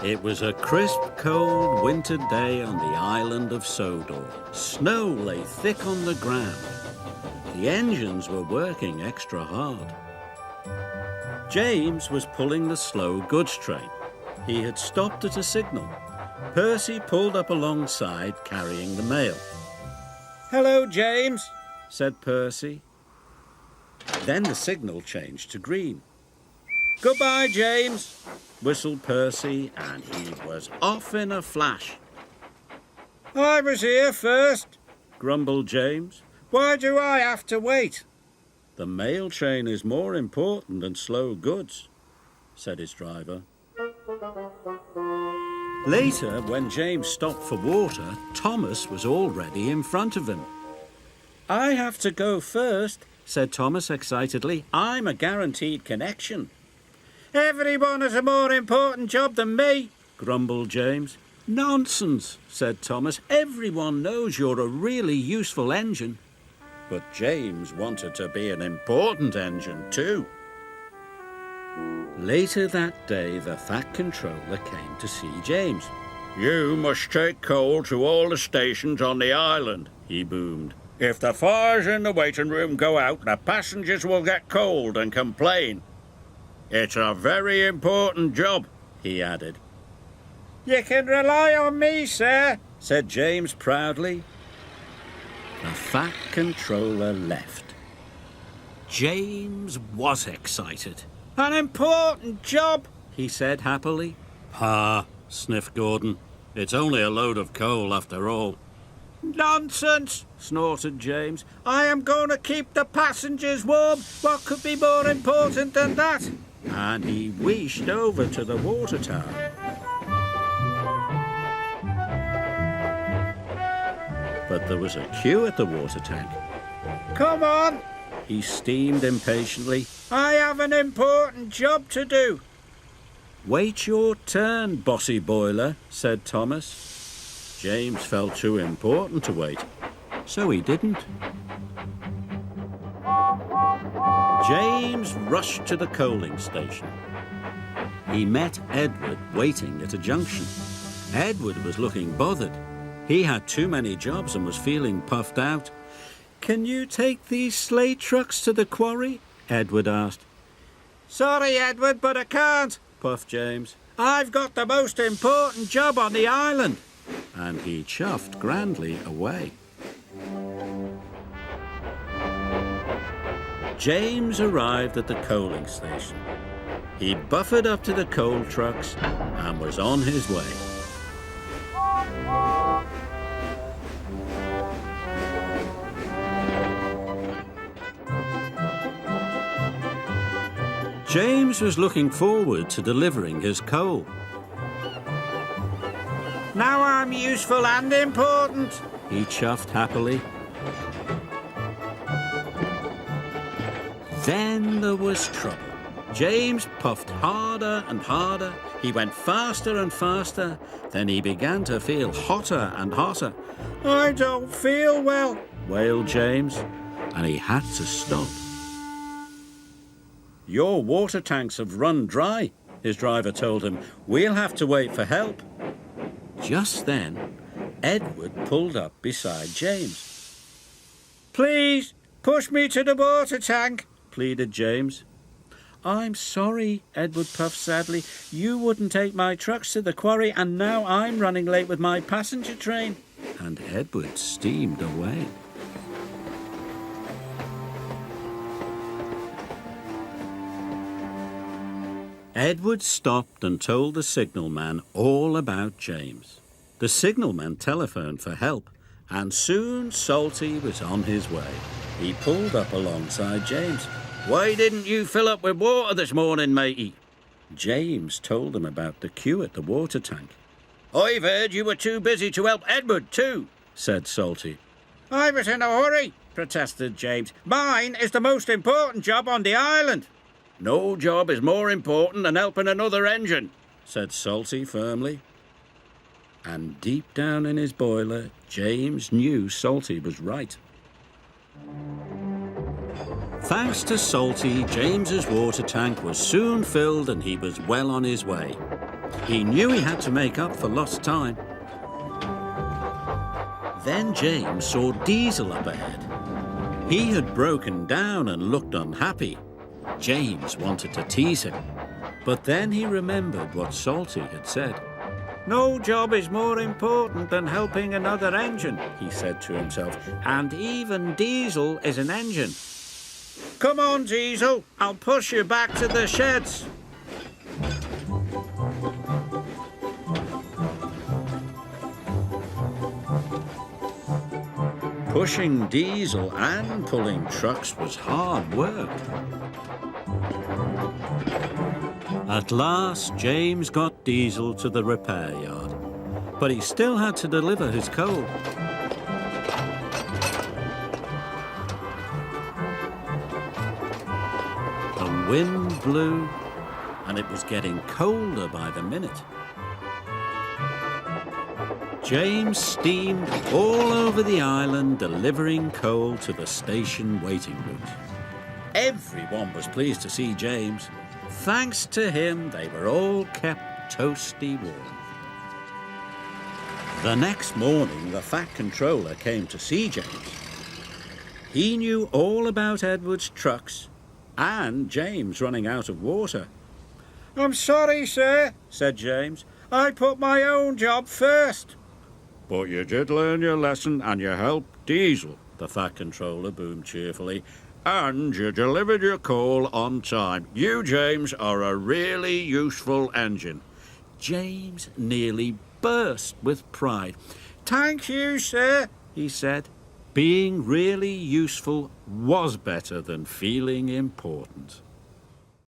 It was a crisp, cold winter day on the island of Sodor. Snow lay thick on the ground. The engines were working extra hard. James was pulling the slow goods train. He had stopped at a signal. Percy pulled up alongside, carrying the mail. "Hello, James," said Percy. Then the signal changed to green. "Goodbye, James," whistled Percy, and he was off in a flash. "I was here first," grumbled James. "Why do I have to wait?" "The mail train is more important than slow goods," said his driver. Later, when James stopped for water, Thomas was already in front of him. "I have to go first," said Thomas excitedly. "I'm a guaranteed connection." "Everyone has a more important job than me," grumbled James. "Nonsense," said Thomas. "Everyone knows you're a really useful engine." But James wanted to be an important engine too. Later that day, the Fat Controller came to see James. "You must take coal to all the stations on the island," he boomed. "If the fires in the waiting room go out, the passengers will get cold and complain. It's a very important job," he added. "You can rely on me, sir," said James proudly. The Fat Controller left. James was excited. "An important job," he said happily. "Ha," sniffed Gordon. "It's only a load of coal after all." "Nonsense," snorted James. "I am going to keep the passengers warm. What could be more important than that?" And he wheeshed over to the water tower. But there was a queue at the water tank. "Come on," he steamed impatiently. "I have an important job to do." "Wait your turn, bossy boiler," said Thomas. James felt too important to wait, so he didn't. James rushed to the coaling station. He met Edward waiting at a junction. Edward was looking bothered. He had too many jobs and was feeling puffed out. "Can you take these slate trucks to the quarry?" Edward asked. "Sorry, Edward, but I can't," puffed James. "I've got the most important job on the island." And he chuffed grandly away. James arrived at the coaling station. He buffered up to the coal trucks and was on his way. James was looking forward to delivering his coal. "Now I'm useful and important," he chuffed happily. Then there was trouble. James puffed harder and harder. He went faster and faster. Then he began to feel hotter and hotter. "I don't feel well," wailed James, and he had to stop. "Your water tanks have run dry," his driver told him. "We'll have to wait for help." Just then, Edward pulled up beside James. "Please, push me to the water tank," pleaded James. "I'm sorry," Edward puffed sadly. "You wouldn't take my trucks to the quarry, and now I'm running late with my passenger train." And Edward steamed away. Edward stopped and told the signalman all about James. The signalman telephoned for help, and soon Salty was on his way. He pulled up alongside James. "Why didn't you fill up with water this morning, matey?" James told him about the queue at the water tank. "I've heard you were too busy to help Edward too," said Salty. "I was in a hurry," protested James. "Mine is the most important job on the island." "No job is more important than helping another engine," said Salty firmly. And deep down in his boiler, James knew Salty was right. Thanks to Salty, James's water tank was soon filled and he was well on his way. He knew he had to make up for lost time. Then James saw Diesel up ahead. He had broken down and looked unhappy. James wanted to tease him. But then he remembered what Salty had said. "No job is more important than helping another engine," he said to himself. "And even Diesel is an engine. Come on, Diesel, I'll push you back to the sheds." Pushing Diesel and pulling trucks was hard work. At last, James got Diesel to the repair yard, but he still had to deliver his coal. The wind blew, and it was getting colder by the minute. James steamed all over the island, delivering coal to the station waiting rooms. Everyone was pleased to see James. Thanks to him, they were all kept toasty warm. The next morning, the Fat Controller came to see James. He knew all about Edward's trucks and James running out of water. "I'm sorry, sir," said James. "I put my own job first." "But you did learn your lesson and you helped Diesel," the Fat Controller boomed cheerfully. "And you delivered your coal on time. You, James, are a really useful engine." James nearly burst with pride. "Thank you, sir," he said. Being really useful was better than feeling important.